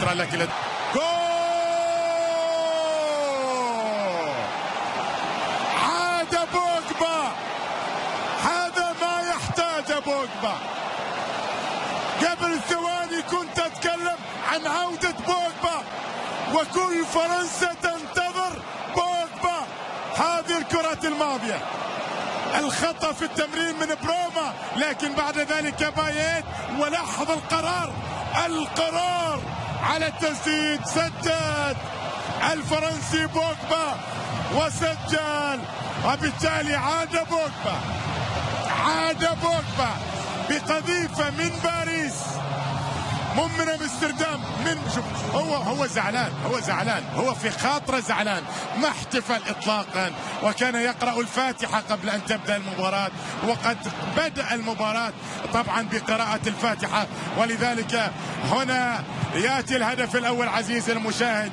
خطرة لكن جول. عاد بوجبا، هذا ما يحتاج بوجبا. قبل ثواني كنت أتكلم عن عودة بوجبا وكل فرنسا تنتظر بوجبا. هذه الكرة الماضية، الخطأ في التمرير من بروما، لكن بعد ذلك بايت ولاحظ القرار على التسديد. سدد الفرنسي بوجبا وسجل، وبالتالي عاد بوجبا بقذيفة من باريس، من امستردام. شوف هو زعلان، هو في خاطره زعلان، ما احتفل اطلاقا، وكان يقرأ الفاتحة قبل ان تبدأ المباراة، وقد بدأ المباراة طبعا بقراءة الفاتحة، ولذلك هنا يأتي الهدف الاول عزيزي المشاهد.